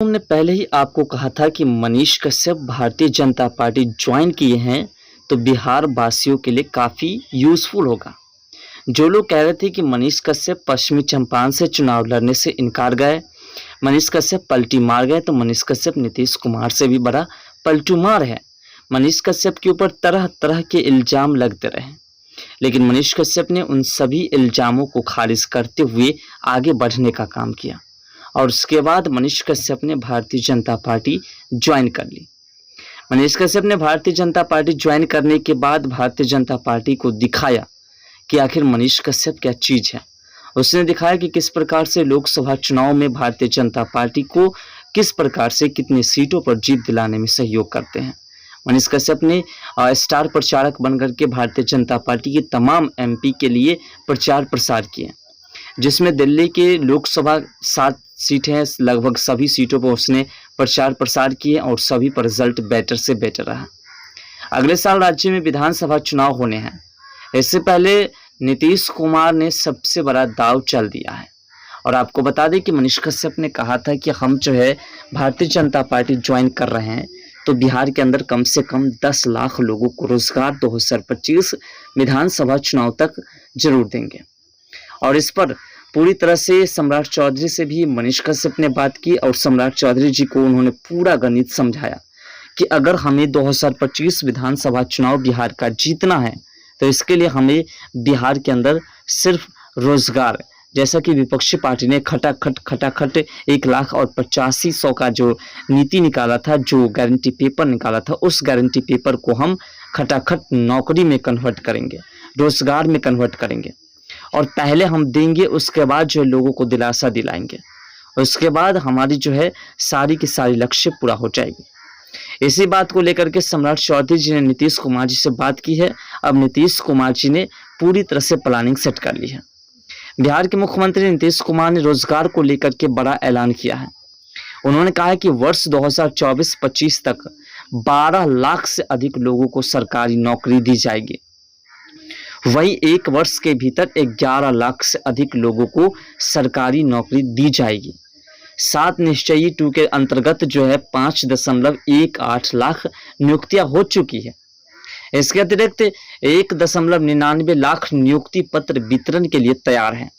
हमने पहले ही आपको कहा था कि मनीष कश्यप भारतीय जनता पार्टी ज्वाइन किए हैं तो बिहार वासियों के लिए काफ़ी यूज़फुल होगा। जो लोग कह रहे थे कि मनीष कश्यप पश्चिमी चंपारण से चुनाव लड़ने से इनकार गए, मनीष कश्यप पलटी मार गए, तो मनीष कश्यप नीतीश कुमार से भी बड़ा पलटूमार है। मनीष कश्यप के ऊपर तरह तरह के इल्ज़ाम लगते रहे, लेकिन मनीष कश्यप ने उन सभी इल्ज़ामों को खारिज करते हुए आगे बढ़ने का काम किया और उसके बाद मनीष कश्यप ने भारतीय जनता पार्टी ज्वाइन कर ली। मनीष कश्यप ने भारतीय जनता पार्टी ज्वाइन करने के बाद भारतीय जनता पार्टी को दिखाया कि आखिर मनीष कश्यप क्या चीज़ है। उसने दिखाया कि किस प्रकार से लोकसभा चुनाव में भारतीय जनता पार्टी को किस प्रकार से कितनी सीटों पर जीत दिलाने में सहयोग करते हैं। मनीष कश्यप ने स्टार प्रचारक बनकर के भारतीय जनता पार्टी के तमाम एमपी के लिए प्रचार प्रसार किए, जिसमें दिल्ली के लोकसभा 7 सीटें हैं, लगभग सभी सीटों पर उसने प्रचार प्रसार किए और सभी पर रिजल्ट बेटर से बेटर रहा। अगले साल राज्य में विधानसभा चुनाव होने हैं। इससे पहले नीतीश कुमार ने सबसे बड़ा दांव चल दिया है और आपको बता दें कि मनीष कश्यप ने कहा था कि हम जो है भारतीय जनता पार्टी ज्वाइन कर रहे हैं तो बिहार के अंदर कम से कम 10 लाख लोगों को रोजगार 2025 विधानसभा चुनाव तक जरूर देंगे। और इस पर पूरी तरह से सम्राट चौधरी से भी मनीष कश्यप ने बात की और सम्राट चौधरी जी को उन्होंने पूरा गणित समझाया कि अगर हमें 2025 विधानसभा चुनाव बिहार का जीतना है तो इसके लिए हमें बिहार के अंदर सिर्फ रोजगार, जैसा कि विपक्षी पार्टी ने खटाखट 1,85,100 का जो नीति निकाला था, जो गारंटी पेपर निकाला था, उस गारंटी पेपर को हम खटाखट नौकरी में कन्वर्ट करेंगे, रोजगार में कन्वर्ट करेंगे और पहले हम देंगे, उसके बाद जो है लोगों को दिलासा दिलाएंगे, उसके बाद हमारी जो है सारी की सारी लक्ष्य पूरा हो जाएगी। इसी बात को लेकर के सम्राट चौधरी जी ने नीतीश कुमार जी से बात की है। अब नीतीश कुमार जी ने पूरी तरह से प्लानिंग सेट कर ली है। बिहार के मुख्यमंत्री नीतीश कुमार ने रोजगार को लेकर के बड़ा ऐलान किया है। उन्होंने कहा है कि वर्ष 2024-25 तक 12 लाख से अधिक लोगों को सरकारी नौकरी दी जाएगी। वहीं एक वर्ष के भीतर 11 लाख से अधिक लोगों को सरकारी नौकरी दी जाएगी। 7 निश्चयी 2 के अंतर्गत जो है 5.18 लाख नियुक्तियां हो चुकी है। इसके अतिरिक्त 1.99 लाख नियुक्ति पत्र वितरण के लिए तैयार हैं।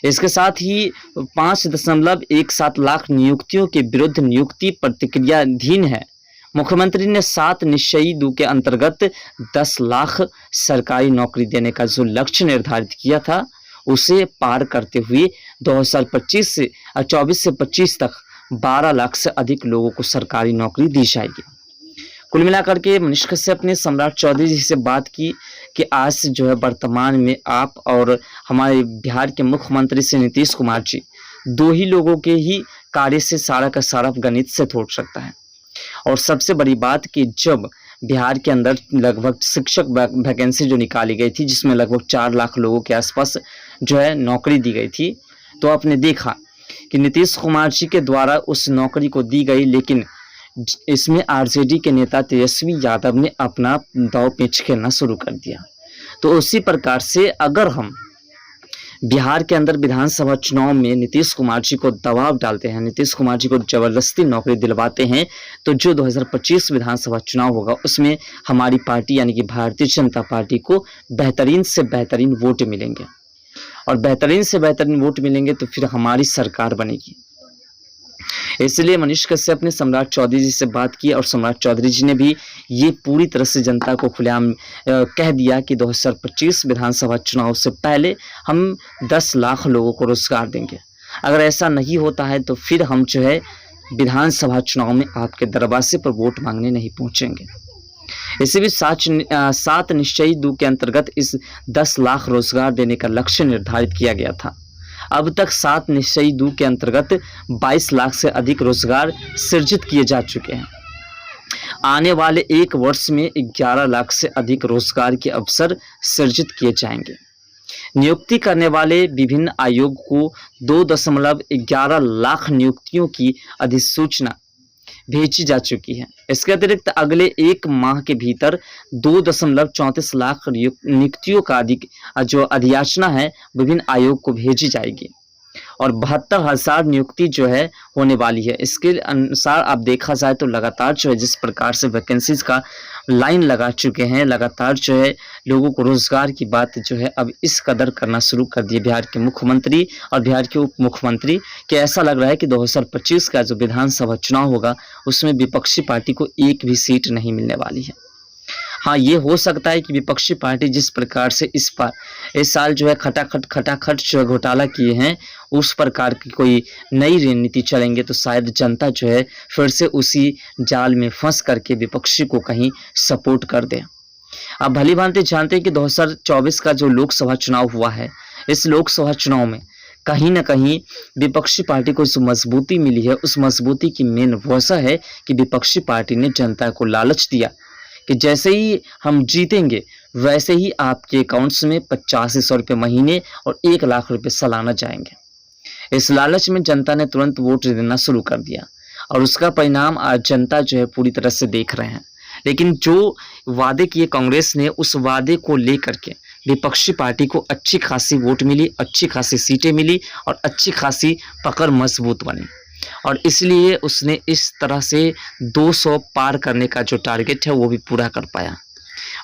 इसके साथ ही 5.17 लाख नियुक्तियों के विरुद्ध नियुक्ति प्रतिक्रियाधीन है। मुख्यमंत्री ने 7 निश्चयी 2 के अंतर्गत 10 लाख सरकारी नौकरी देने का जो लक्ष्य निर्धारित किया था उसे पार करते हुए 2024 से 25 तक 12 लाख से अधिक लोगों को सरकारी नौकरी दी जाएगी। कुल मिलाकर के मनीष कश्यप ने सम्राट चौधरी जी से बात की कि आज से जो है वर्तमान में आप और हमारे बिहार के मुख्यमंत्री से नीतीश कुमार जी 2 ही लोगों के ही कार्य से सारा का सारा गणित से हो सकता है। और सबसे बड़ी बात कि जब बिहार के अंदर लगभग शिक्षक वैकेंसी जो निकाली गई थी, जिसमें लगभग 4 लाख लोगों के आसपास जो है नौकरी दी गई थी, तो आपने देखा कि नीतीश कुमार जी के द्वारा उस नौकरी को दी गई, लेकिन इसमें आरजेडी के नेता तेजस्वी यादव ने अपना दांव पेच खेलना शुरू कर दिया। तो उसी प्रकार से अगर हम बिहार के अंदर विधानसभा चुनाव में नीतीश कुमार जी को दबाव डालते हैं, नीतीश कुमार जी को जबरदस्ती नौकरी दिलवाते हैं, तो जो 2025 विधानसभा चुनाव होगा उसमें हमारी पार्टी यानी कि भारतीय जनता पार्टी को बेहतरीन से बेहतरीन वोट मिलेंगे और बेहतरीन से बेहतरीन वोट मिलेंगे तो फिर हमारी सरकार बनेगी। इसलिए मनीष कश्यप ने सम्राट चौधरी जी से बात की और सम्राट चौधरी जी ने भी ये पूरी तरह से जनता को खुलेआम कह दिया कि 2025 विधानसभा चुनाव से पहले हम 10 लाख लोगों को रोजगार देंगे। अगर ऐसा नहीं होता है तो फिर हम जो है विधानसभा चुनाव में आपके दरवाजे पर वोट मांगने नहीं पहुंचेंगे। इसी भी 7 निश्चयी 2 के अंतर्गत इस 10 लाख रोजगार देने का लक्ष्य निर्धारित किया गया था। अब तक 7 निश्चयी 2 के अंतर्गत 22 लाख से अधिक रोजगार सृजित किए जा चुके हैं। आने वाले 1 वर्ष में 11 लाख से अधिक रोजगार के अवसर सृजित किए जाएंगे। नियुक्ति करने वाले विभिन्न आयोग को 2.11 लाख नियुक्तियों की अधिसूचना भेजी जा चुकी है। इसके अतिरिक्त अगले 1 माह के भीतर 2.34 लाख नियुक्तियों का जो अधियाचना है विभिन्न आयोग को भेजी जाएगी और 72,000 नियुक्ति जो है होने वाली है। इसके अनुसार आप देखा जाए तो लगातार जो है जिस प्रकार से वैकेंसीज का लाइन लगा चुके हैं, लगातार जो है लोगों को रोजगार की बात जो है अब इस कदर करना शुरू कर दिए बिहार के मुख्यमंत्री और बिहार के उप मुख्यमंत्री कि ऐसा लग रहा है कि 2025 का जो विधानसभा चुनाव होगा उसमें विपक्षी पार्टी को एक भी सीट नहीं मिलने वाली है। हाँ, ये हो सकता है कि विपक्षी पार्टी जिस प्रकार से इस साल जो है खटाखट जो है घोटाला किए हैं, उस प्रकार की कोई नई रणनीति चलेंगे तो शायद जनता जो है फिर से उसी जाल में फंस करके विपक्षी को कहीं सपोर्ट कर दे। आप भली भांति जानते हैं कि 2024 का जो लोकसभा चुनाव हुआ है, इस लोकसभा चुनाव में कहीं ना कहीं विपक्षी पार्टी को जो मजबूती मिली है, उस मजबूती की मेन वजह है कि विपक्षी पार्टी ने जनता को लालच दिया कि जैसे ही हम जीतेंगे वैसे ही आपके अकाउंट्स में 8500 रुपये महीने और 1 लाख रुपए सालाना जाएंगे। इस लालच में जनता ने तुरंत वोट देना शुरू कर दिया और उसका परिणाम आज जनता जो है पूरी तरह से देख रहे हैं। लेकिन जो वादे किए कांग्रेस ने, उस वादे को लेकर के विपक्षी पार्टी को अच्छी खासी वोट मिली, अच्छी खासी सीटें मिली और अच्छी खासी पकड़ मजबूत बनी और इसलिए उसने इस तरह से 200 पार करने का जो टारगेट है वो भी पूरा कर पाया।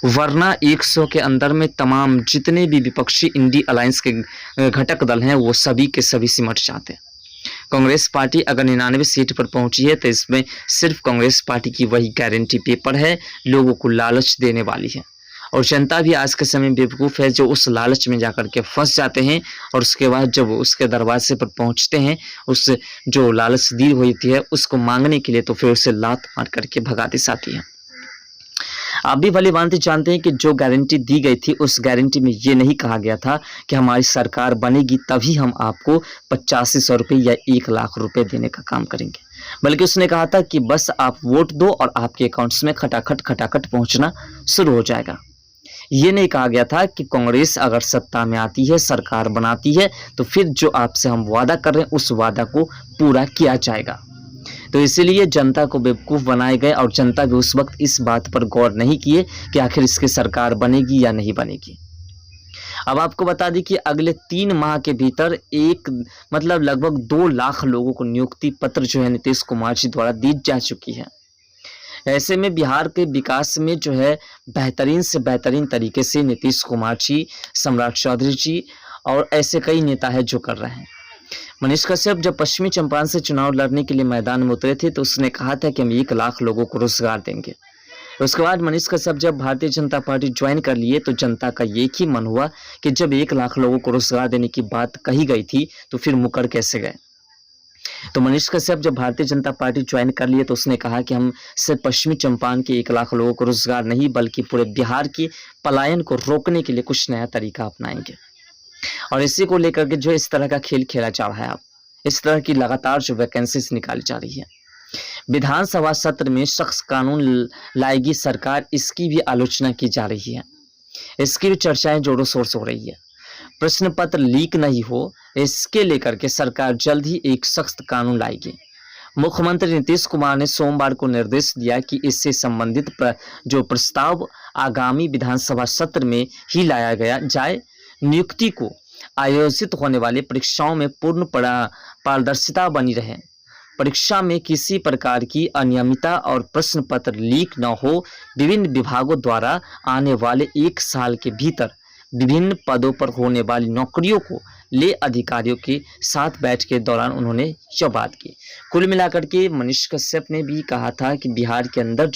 वरना 100 के अंदर में तमाम जितने भी विपक्षी इंडी अलायंस के घटक दल हैं वो सभी के सभी सिमट जाते हैं। कांग्रेस पार्टी अगर 99 सीट पर पहुंची है तो इसमें सिर्फ कांग्रेस पार्टी की वही गारंटी पेपर है, लोगों को लालच देने वाली है और जनता भी आज के समय बेवकूफ़ है जो उस लालच में जाकर के फंस जाते हैं और उसके बाद जब उसके दरवाजे पर पहुंचते हैं, उस जो लालच दी हुई है उसको मांगने के लिए तो फिर उसे लात मार करके भगाती आती है। आप भी भली भांति जानते हैं कि जो गारंटी दी गई थी उस गारंटी में ये नहीं कहा गया था कि हमारी सरकार बनेगी तभी हम आपको 8500 रुपये या 1 लाख रुपए देने का काम करेंगे, बल्कि उसने कहा था कि बस आप वोट दो और आपके अकाउंट्स में खटाखट पहुंचना शुरू हो जाएगा। ये नहीं कहा गया था कि कांग्रेस अगर सत्ता में आती है, सरकार बनाती है तो फिर जो आपसे हम वादा कर रहे हैं उस वादा को पूरा किया जाएगा। तो इसीलिए जनता को बेवकूफ़ बनाए गए और जनता भी उस वक्त इस बात पर गौर नहीं किए कि आखिर इसकी सरकार बनेगी या नहीं बनेगी। अब आपको बता दी कि अगले 3 माह के भीतर लगभग 2 लाख लोगों को नियुक्ति पत्र जो है नीतीश कुमार जी द्वारा दी जा चुकी है। ऐसे में बिहार के विकास में जो है बेहतरीन से बेहतरीन तरीके से नीतीश कुमार जी, सम्राट चौधरी जी और ऐसे कई नेता है जो कर रहे हैं। मनीष कश्यप जब पश्चिमी चंपारण से चुनाव लड़ने के लिए मैदान में उतरे थे तो उसने कहा था कि हम 1 लाख लोगों को रोजगार देंगे। उसके बाद मनीष कश्यप जब भारतीय जनता पार्टी ज्वाइन कर लिए तो जनता का एक ही मन हुआ कि जब 1 लाख लोगों को रोजगार देने की बात कही गई थी तो फिर मुकर कैसे गए। तो मनीष कश्यप जब भारतीय जनता पार्टी ज्वाइन कर लिए तो उसने कहा कि हम सिर्फ पश्चिमी चंपारण के 1 लाख लोगों को रोजगार नहीं बल्कि पूरे बिहार की पलायन को रोकने के लिए कुछ नया तरीका अपनाएंगे। और इसी को लेकर के जो इस तरह का खेल खेला जा रहा है, अब इस तरह की लगातार जो वैकेंसीज निकाली जा रही है। विधानसभा सत्र में शख्स कानून लाएगी सरकार, इसकी भी आलोचना की जा रही है, इसकी भी चर्चाएं जोरों शोर से हो रही है। प्रश्न पत्र लीक नहीं हो इसके लेकर के सरकार जल्द ही एक सख्त कानून लाएगी। मुख्यमंत्री नीतीश कुमार ने सोमवार को निर्देश दिया कि इससे संबंधित जो प्रस्ताव आगामी विधानसभा सत्र में ही लाया गया जाए। नियुक्ति को आयोजित होने वाली परीक्षाओं में पूर्ण पारदर्शिता बनी रहे, परीक्षा में किसी प्रकार की अनियमितता और प्रश्न पत्र लीक न हो। विभिन्न विभागों द्वारा आने वाले 1 साल के भीतर विभिन्न पदों पर होने वाली नौकरियों को ले अधिकारियों के साथ बैठक के दौरान उन्होंने यह बात की। कुल मिलाकर के मनीष कश्यप ने भी कहा था कि बिहार के अंदर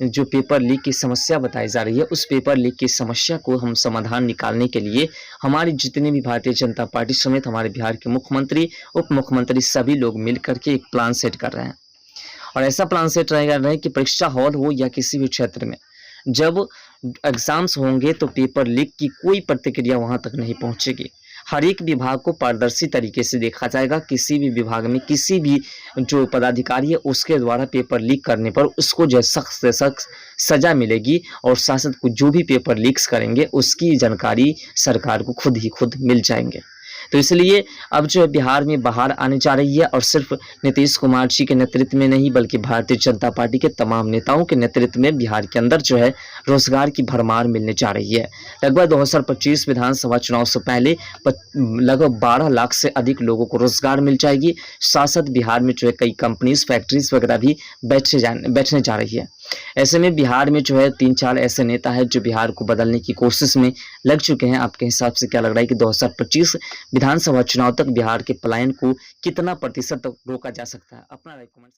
जो पेपर लीक की समस्या बताई जा रही है, उस पेपर लीक की समस्या को हम समाधान निकालने के लिए हमारी जितने भी भारतीय जनता पार्टी समेत हमारे बिहार के मुख्यमंत्री, उप मुख्यमंत्री सभी लोग मिल करके एक प्लान सेट कर रहे हैं। और ऐसा प्लान सेट कर रहे हैं कि परीक्षा हॉल हो या किसी भी क्षेत्र में जब एग्जाम्स होंगे तो पेपर लीक की कोई प्रतिक्रिया वहां तक नहीं पहुंचेगी। हर एक विभाग को पारदर्शी तरीके से देखा जाएगा। किसी भी विभाग में किसी भी जो पदाधिकारी है उसके द्वारा पेपर लीक करने पर उसको जो सख्त से सख्त सजा मिलेगी और शासक को जो भी पेपर लीक्स करेंगे उसकी जानकारी सरकार को खुद ही खुद मिल जाएंगे। तो इसलिए अब जो है बिहार में बाहर आने जा रही है, और सिर्फ नीतीश कुमार जी के नेतृत्व में नहीं बल्कि भारतीय जनता पार्टी के तमाम नेताओं के नेतृत्व में बिहार के अंदर जो है रोजगार की भरमार मिलने जा रही है। लगभग 2025 विधानसभा चुनाव से पहले लगभग 12 लाख से अधिक लोगों को रोजगार मिल जाएगी। साथ साथ बिहार में जो है कई कंपनीज, फैक्ट्रीज वगैरह भी बैठने जा रही है। ऐसे में बिहार में जो है 3-4 ऐसे नेता हैं जो बिहार को बदलने की कोशिश में लग चुके हैं। आपके हिसाब से क्या लग रहा है कि 2025 विधानसभा चुनाव तक बिहार के पलायन को कितना प्रतिशत रोका जा सकता है? अपना राय कमेंट